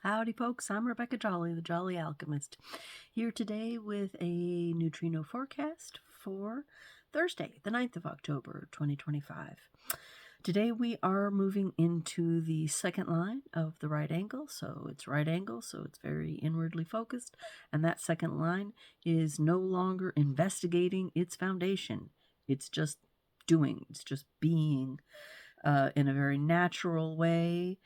Howdy folks, I'm Rebecca Jolly, the Jolly Alchemist, here today with a neutrino forecast for Thursday, the 9th of October, 2025. Today we are moving into the second line of the right angle, so it's right angle, so it's very inwardly focused, and that second line is no longer investigating its foundation. It's just doing, it's just being in a very natural way.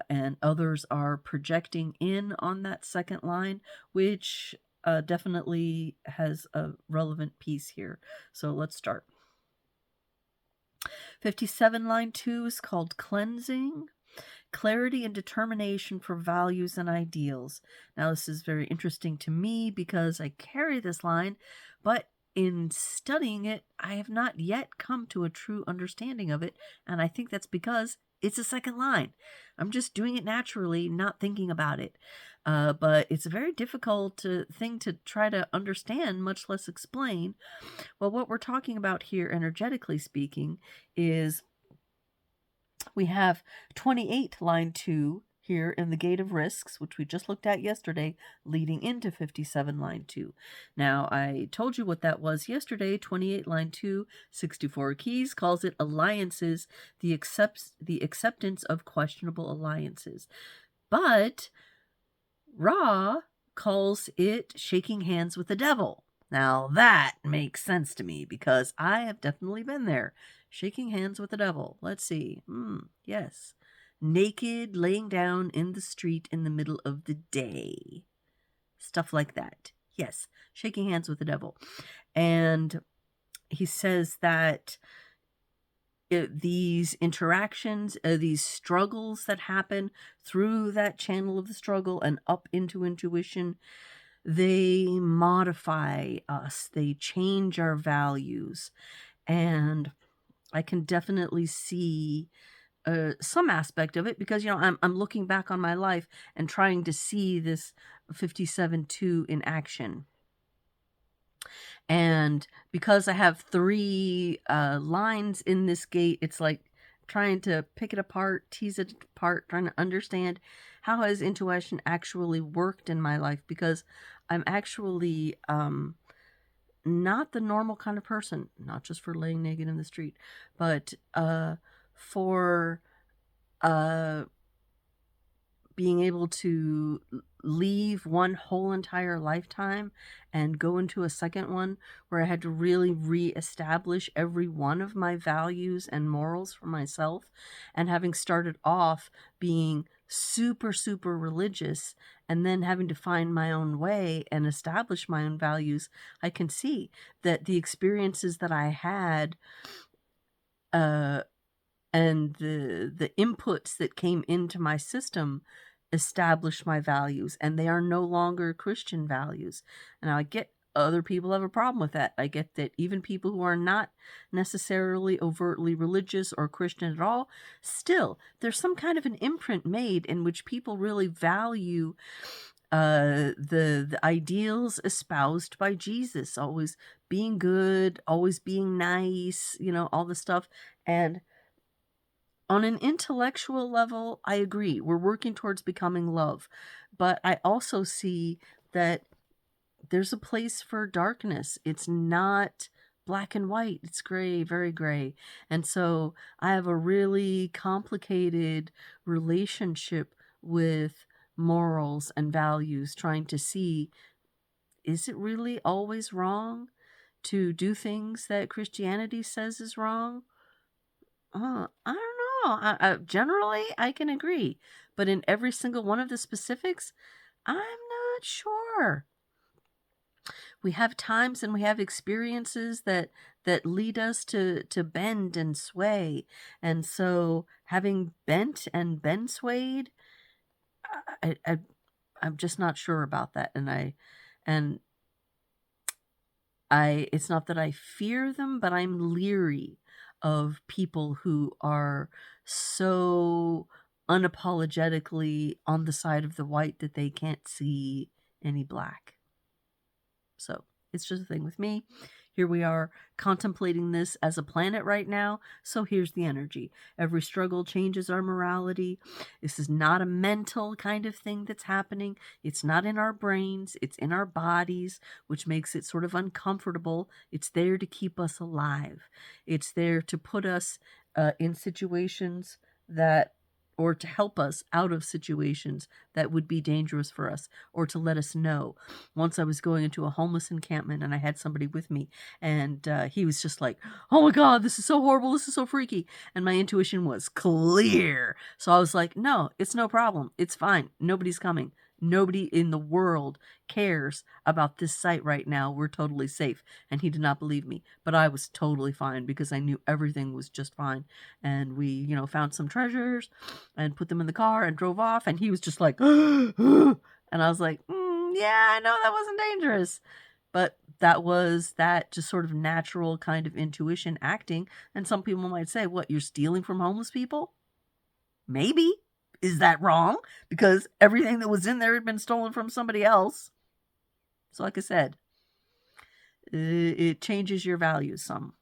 And others are projecting in on that second line, which definitely has a relevant piece here. So let's start. 57 line 2 is called Cleansing. Clarity and determination for values and ideals. Now, this is very interesting to me because I carry this line, but in studying it, I have not yet come to a true understanding of it, and I think that's because it's a second line. I'm just doing it naturally, not thinking about it. But it's a very difficult thing to try to understand, much less explain. Well, what we're talking about here, energetically speaking, is we have 28 line 2 here in the gate of risks, which we just looked at yesterday, leading into 57 line 2. Now, I told you what that was yesterday. 28 line 2, 64 keys, calls it alliances, the acceptance of questionable alliances. But Ra calls it shaking hands with the devil. Now, that makes sense to me because I have definitely been there. Shaking hands with the devil. Let's see. Yes. Naked, laying down in the street in the middle of the day. Stuff like that. Yes. Shaking hands with the devil. And he says that these interactions, these struggles that happen through that channel of the struggle and up into intuition, they modify us. They change our values. And I can definitely see some aspect of it because, I'm looking back on my life and trying to see this 57-2 in action. And because I have 3 lines in this gate, it's like trying to pick it apart, tease it apart, trying to understand how has intuition actually worked in my life, because I'm actually not the normal kind of person, not just for laying naked in the street, but for being able to leave one whole entire lifetime and go into a second one where I had to really reestablish every one of my values and morals for myself. And having started off being super, super religious and then having to find my own way and establish my own values, I can see that the experiences that I had and the inputs that came into my system established my values, and they are no longer Christian values. And I get other people have a problem with that. I get that even people who are not necessarily overtly religious or Christian at all, still there's some kind of an imprint made in which people really value the ideals espoused by Jesus, always being good, always being nice, all the stuff. And on an intellectual level, I agree. We're working towards becoming love. But I also see that there's a place for darkness. It's not black and white. It's gray, very gray. And so I have a really complicated relationship with morals and values, trying to see, is it really always wrong to do things that Christianity says is wrong? I don't know. Generally, I can agree. But in every single one of the specifics, I'm not sure. We have times and we have experiences that lead us to bend and sway. And so having bent and been swayed, I'm just not sure about that. And it's not that I fear them, but I'm leery of people who are so unapologetically on the side of the white that they can't see any black. So it's just a thing with me. Here we are contemplating this as a planet right now. So here's the energy. Every struggle changes our morality. This is not a mental kind of thing that's happening. It's not in our brains. It's in our bodies, which makes it sort of uncomfortable. It's there to keep us alive. It's there to put us in situations that, or to help us out of situations that would be dangerous for us, or to let us know. Once I was going into a homeless encampment and I had somebody with me, and he was just like, oh my God, this is so horrible, this is so freaky. And my intuition was clear. So I was like, no, it's no problem. It's fine. Nobody's coming. Nobody in the world cares about this site right now. We're totally safe. And he did not believe me. But I was totally fine because I knew everything was just fine. And we, found some treasures and put them in the car and drove off. And he was just like, and I was like, yeah, I know that wasn't dangerous. But that was that just sort of natural kind of intuition acting. And some people might say, what, you're stealing from homeless people? Maybe. Is that wrong? Because everything that was in there had been stolen from somebody else. So like I said, it changes your values some.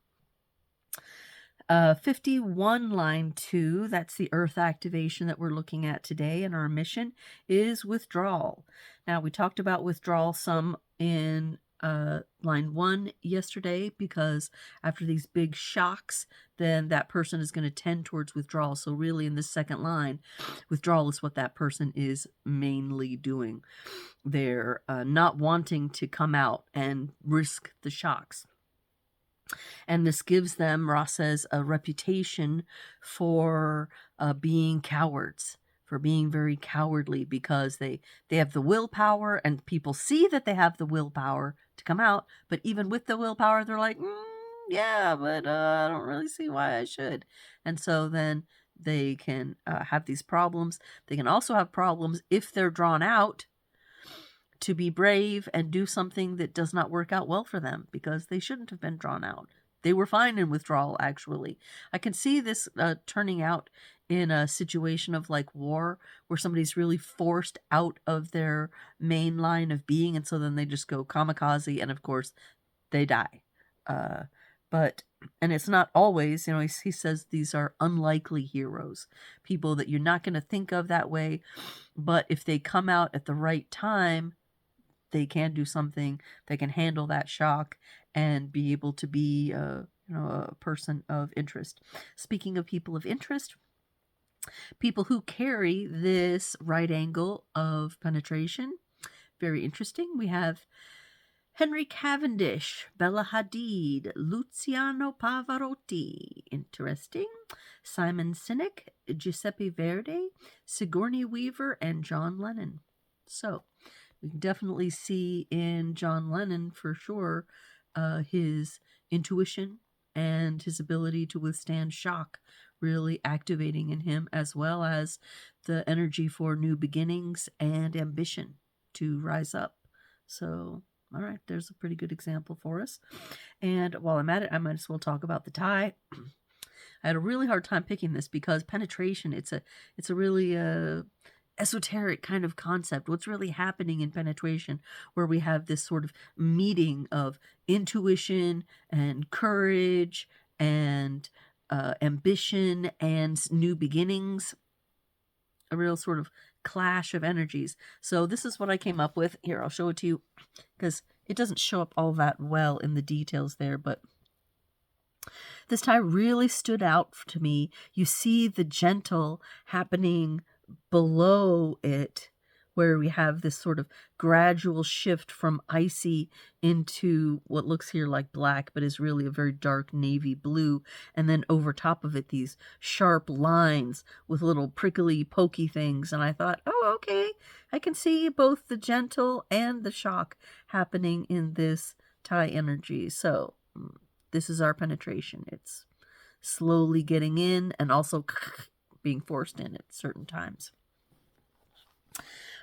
51 line 2, that's the earth activation that we're looking at today, and our mission is withdrawal. Now, we talked about withdrawal some in line 1 yesterday, because after these big shocks, then that person is going to tend towards withdrawal. So really in this second line, withdrawal is what that person is mainly doing. They're not wanting to come out and risk the shocks. And this gives them, Ross says, a reputation for being cowards, for being very cowardly, because they have the willpower, and people see that they have the willpower to come out. But even with the willpower, they're like, yeah, but I don't really see why I should. And so then they can have these problems. They can also have problems if they're drawn out to be brave and do something that does not work out well for them, because they shouldn't have been drawn out. They were fine in withdrawal, actually. I can see this turning out in a situation of like war, where somebody's really forced out of their main line of being, and so then they just go kamikaze, and of course they die. And it's not always, he says these are unlikely heroes, people that you're not going to think of that way, but if they come out at the right time, they can do something. They can handle that shock and be able to be a person of interest. Speaking of people of interest, people who carry this right angle of penetration, very interesting. We have Henry Cavendish, Bella Hadid, Luciano Pavarotti, interesting. Simon Sinek, Giuseppe Verdi, Sigourney Weaver, and John Lennon. So we can definitely see in John Lennon, for sure, his intuition and his ability to withstand shock really activating in him, as well as the energy for new beginnings and ambition to rise up. So, all right, there's a pretty good example for us. And while I'm at it, I might as well talk about the tie. I had a really hard time picking this because penetration, it's a really esoteric kind of concept. What's really happening in penetration, where we have this sort of meeting of intuition and courage and ambition and new beginnings, a real sort of clash of energies. So this is what I came up with. Here, I'll show it to you, because it doesn't show up all that well in the details there, but this tie really stood out to me. You see the gentle happening below it, where we have this sort of gradual shift from icy into what looks here like black, but is really a very dark navy blue. And then over top of it, these sharp lines with little prickly, pokey things. And I thought, oh, okay, I can see both the gentle and the shock happening in this tie energy. So this is our penetration. It's slowly getting in and also being forced in at certain times.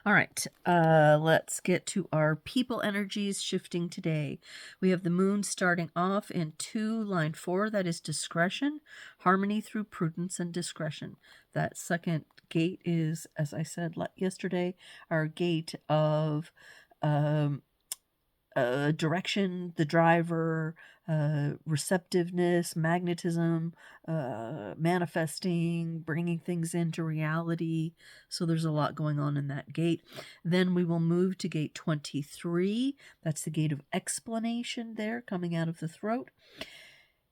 All right, let's get to our people energies shifting today. We have the moon starting off in 2, line 4, that is discretion, harmony through prudence and discretion. That second gate is, as I said yesterday, our gate of direction, the driver, receptiveness, magnetism, manifesting, bringing things into reality. So there's a lot going on in that gate. Then we will move to gate 23. That's the gate of explanation there, coming out of the throat.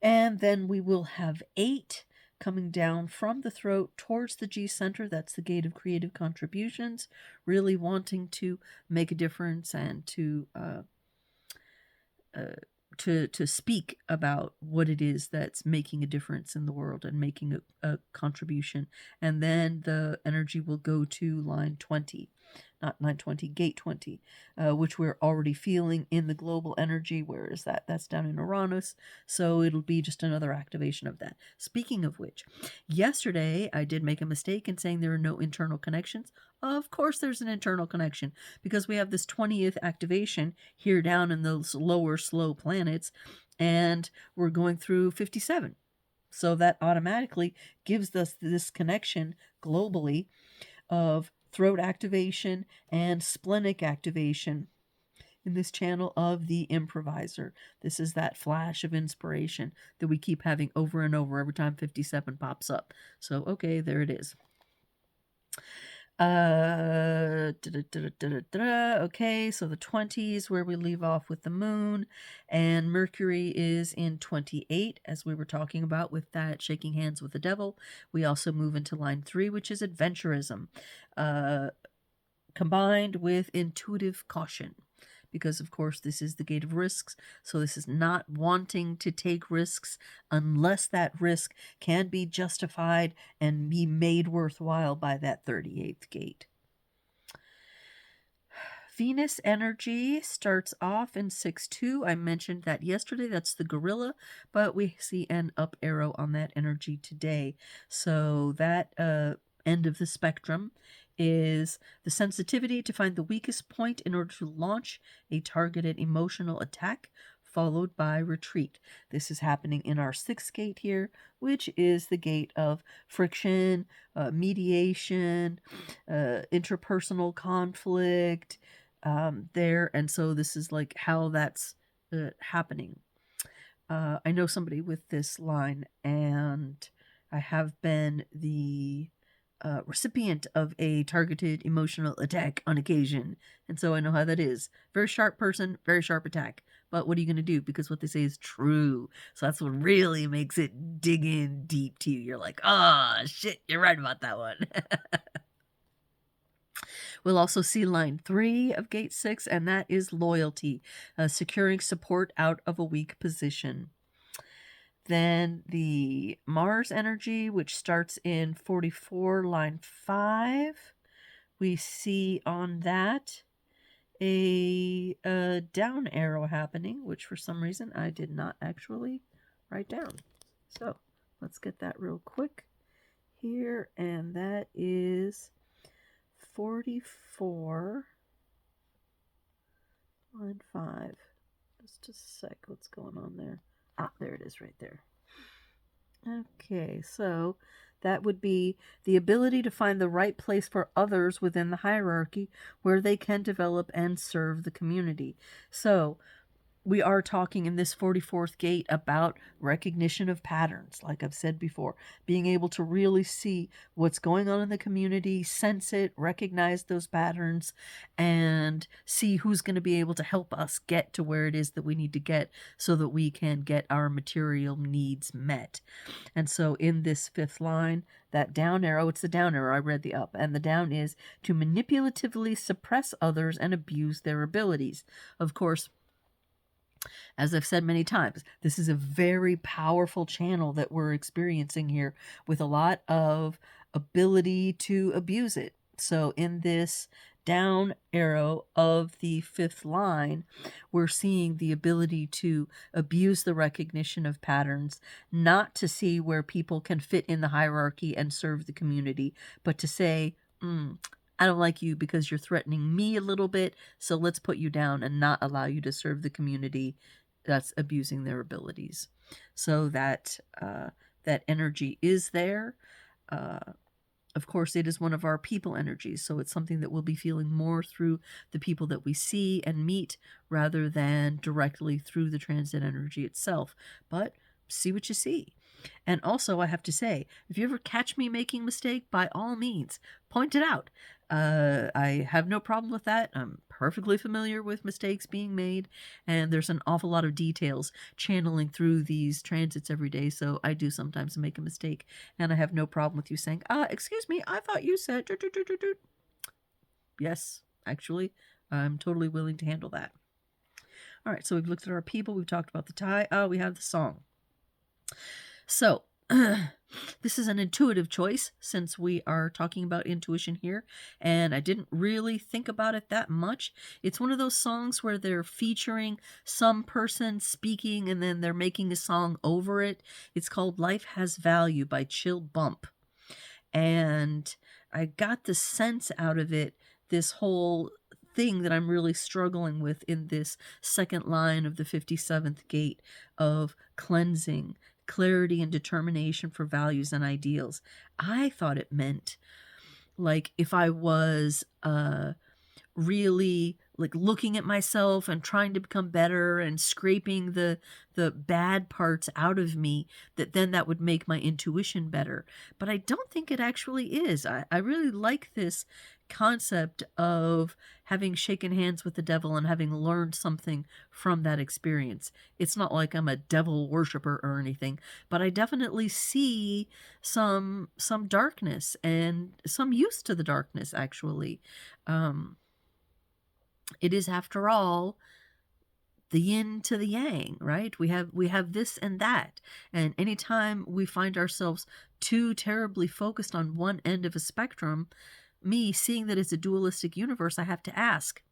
And then we will have 8 coming down from the throat towards the G center. That's the gate of creative contributions, really wanting to make a difference and to speak about what it is that's making a difference in the world and making a contribution. And then the energy will go to line 20, not line 20, gate 20, which we're already feeling in the global energy. Where is that? That's down in Uranus. So it'll be just another activation of that. Speaking of which, yesterday I did make a mistake in saying there are no internal connections. Of course there's an internal connection, because we have this 20th activation here down in those lower slow planets, and we're going through 57. So that automatically gives us this connection globally of throat activation and splenic activation in this channel of the improviser. This is that flash of inspiration that we keep having over and over every time 57 pops up. So, okay, there it is. Okay, so the 20s where we leave off with the moon, and Mercury is in 28, as we were talking about with that shaking hands with the devil. We also move into line 3, which is adventurism, combined with intuitive caution, because of course this is the gate of risks. So this is not wanting to take risks unless that risk can be justified and be made worthwhile by that 38th gate. Venus energy starts off in 6-2. I mentioned that yesterday. That's the gorilla, but we see an up arrow on that energy today. So that end of the spectrum is the sensitivity to find the weakest point in order to launch a targeted emotional attack, followed by retreat. This is happening in our 6th gate here, which is the gate of friction, mediation, interpersonal conflict there. And so this is like how that's happening. I know somebody with this line, and I have been the recipient of a targeted emotional attack on occasion, and so I know how that is. Very sharp person, very sharp attack. But what are you going to do? Because what they say is true. So that's what really makes it dig in deep to you. You're like, oh, shit, you're right about that one. We'll also see line 3 of gate 6, and that is loyalty, securing support out of a weak position. Then the Mars energy, which starts in 44, line 5. We see on that a down arrow happening, which for some reason I did not actually write down. So let's get that real quick here, and that is 44, line 5. Just a sec, what's going on there? Ah, there it is right there. Okay, so that would be the ability to find the right place for others within the hierarchy where they can develop and serve the community. So we are talking in this 44th gate about recognition of patterns, like I've said before, being able to really see what's going on in the community, sense it, recognize those patterns, and see who's going to be able to help us get to where it is that we need to get so that we can get our material needs met. And so in this 5th line, that down arrow, it's the down arrow, I read the up, and the down is to manipulatively suppress others and abuse their abilities. Of course, as I've said many times, this is a very powerful channel that we're experiencing here with a lot of ability to abuse it. So in this down arrow of the 5th line, we're seeing the ability to abuse the recognition of patterns, not to see where people can fit in the hierarchy and serve the community, but to say, I don't like you because you're threatening me a little bit, so let's put you down and not allow you to serve the community. That's abusing their abilities. So that that energy is there. Of course, it is one of our people energies, so it's something that we'll be feeling more through the people that we see and meet rather than directly through the transit energy itself. But see what you see. And also, I have to say, if you ever catch me making a mistake, by all means, point it out. I have no problem with that. I'm perfectly familiar with mistakes being made, and there's an awful lot of details channeling through these transits every day, so I do sometimes make a mistake, and I have no problem with you saying, excuse me, I thought you said... doot, doot, doot, doot, doot." Yes, actually, I'm totally willing to handle that. All right, so we've looked at our people, we've talked about the tie. We have the song. So, this is an intuitive choice since we are talking about intuition here, and I didn't really think about it that much. It's one of those songs where they're featuring some person speaking and then they're making a song over it. It's called Life Has Value by Chill Bump. And I got the sense out of it, this whole thing that I'm really struggling with in this second line of the 57th gate of cleansing, clarity and determination for values and ideals. I thought it meant like if I was really like looking at myself and trying to become better and scraping the bad parts out of me, that would make my intuition better. But I don't think it actually is. I really like this concept of having shaken hands with the devil and having learned something from that experience. It's not like I'm a devil worshiper or anything, but I definitely see some darkness and some use to the darkness, actually. It is, after all, the yin to the yang, right? We have this and that. And anytime we find ourselves too terribly focused on one end of a spectrum, me seeing that it's a dualistic universe, I have to ask,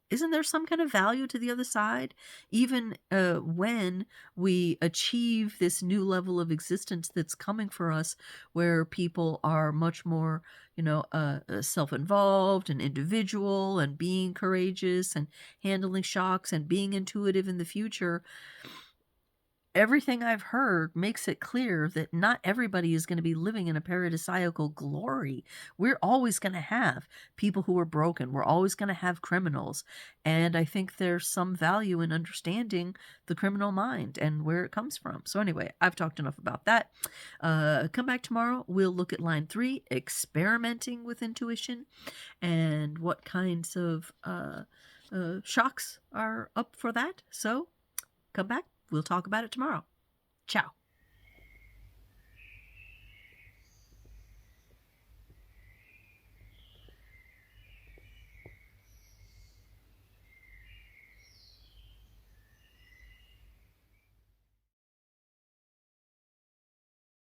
isn't there some kind of value to the other side? Even when we achieve this new level of existence that's coming for us, where people are much more, self-involved and individual and being courageous and handling shocks and being intuitive in the future, everything I've heard makes it clear that not everybody is going to be living in a paradisiacal glory. We're always going to have people who are broken. We're always going to have criminals. And I think there's some value in understanding the criminal mind and where it comes from. So anyway, I've talked enough about that. Come back tomorrow. We'll look at line 3, experimenting with intuition, and what kinds of shocks are up for that. So come back. We'll talk about it tomorrow. Ciao.